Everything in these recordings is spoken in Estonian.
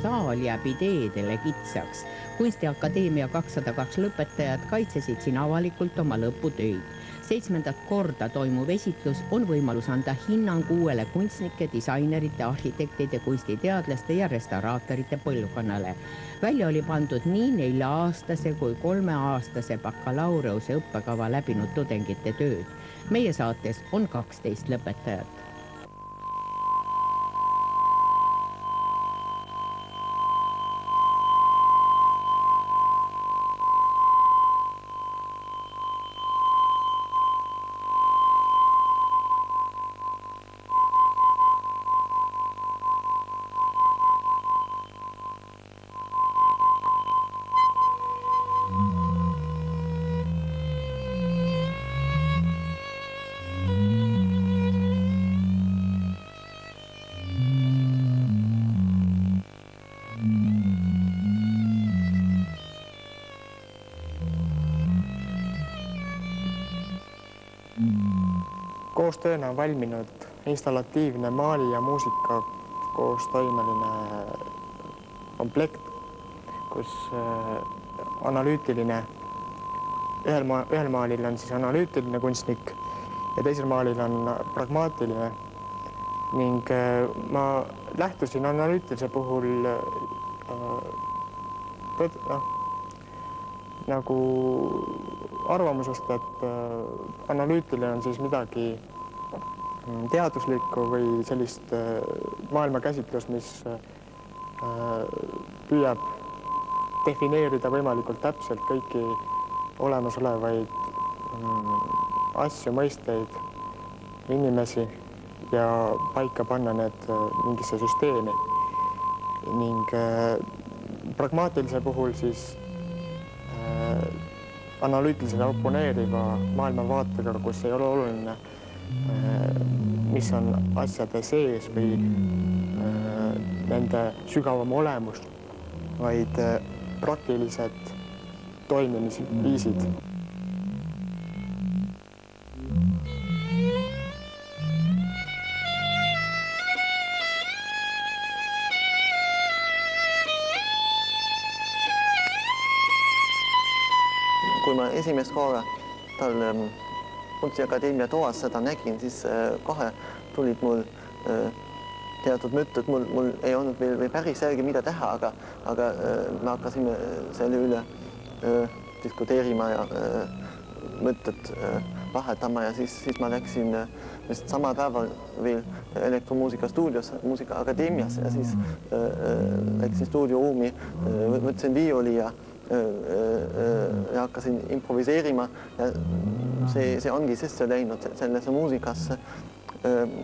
saal jääb ideedele kitsaks. Kunstiakadeemia 202 lõpetajad kaitsesid siin avalikult oma lõputöid. 7. korda toimuv esitlus on võimalus anda hinnang uuele kunstnike, disainerite, arhitektide, kunstiteadlaste ja restauraatorite põlvkonnale. Välja oli pandud nii 4-aastase kui 3-aastase bakalaureuse õppekava läbinud tudengite tööd. Meie saates on 12 lõpetajat. Koostööna on valminud installatiivne maali ja muusika koostoimeline komplekt, kus analüütiline, ühel maalil on siis analüütiline kunstnik ja teisel maalil on pragmaatiline. Ning ma lähtusin analüütilise puhul nagu arvamusest, et analüütiline on siis midagi teaduslikku või sellist maailmakäsitlust, mis püüab defineerida võimalikult täpselt kõiki olemasolevaid asju, mõisteid, inimesi ja paika panna need mingisse süsteemi. Ning pragmaatilise puhul siis analüütilisele oponeeriva maailmavaatega, kus ei ole oluline, mis on asjade sees või nende sügavam olemus, vaid praktilised toimimisviisid. Kui ma esimest korda tal Kunstiakadeemia toas seda nägin, siis kohe tulid mul teatud mõtted. Mul ei olnud veel päris selge, mida teha, aga me hakkasime selle üle diskuteerima ja mõtted vahetama ja siis ma läksin sama päeval veel elektromuusika stuudios, Muusikaakadeemias ja siis läksin stuudioruumi, võtsin viioli ja hakkasin improviseerima ja see ongi sisse läinud sellesse muusikasse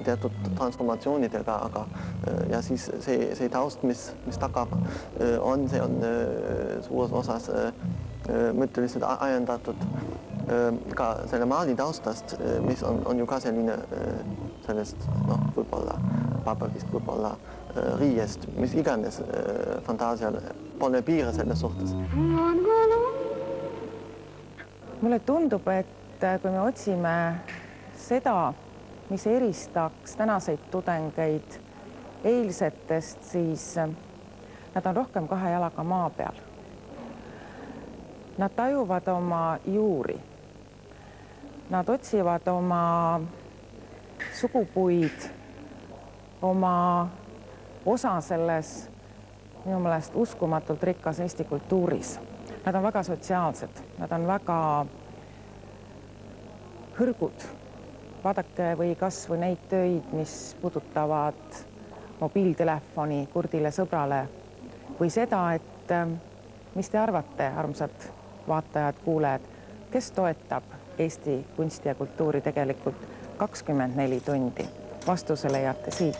teatud transformatsioonidega, aga ja siis see taust, mis tagab on, see on suures osas mõtteliselt ajendatud ka selle maali taustast, mis on ju ka selline sellest, võib-olla paberist, võib-olla riiest, mis iganes fantaasial pole piire selles suhtes. Mulle tundub, et kui me otsime seda, mis eristaks tänaseid tudengeid eilsetest, siis nad on rohkem kahe jalaga maa peal. Nad tajuvad oma juuri. Nad otsivad oma sugupuid, oma osa selles minu meelest uskumatult rikkas Eesti kultuuris. Nad on väga sotsiaalsed, nad on väga hõrgud. Vaadake või kas või neid töid, mis puudutavad mobiiltelefoni kurdile sõbrale või seda, et mis te arvate, armsad vaatajad, kuulejad, kes toetab Eesti kunsti ja kultuuri tegelikult 24 tundi? Vastuse leiate siit.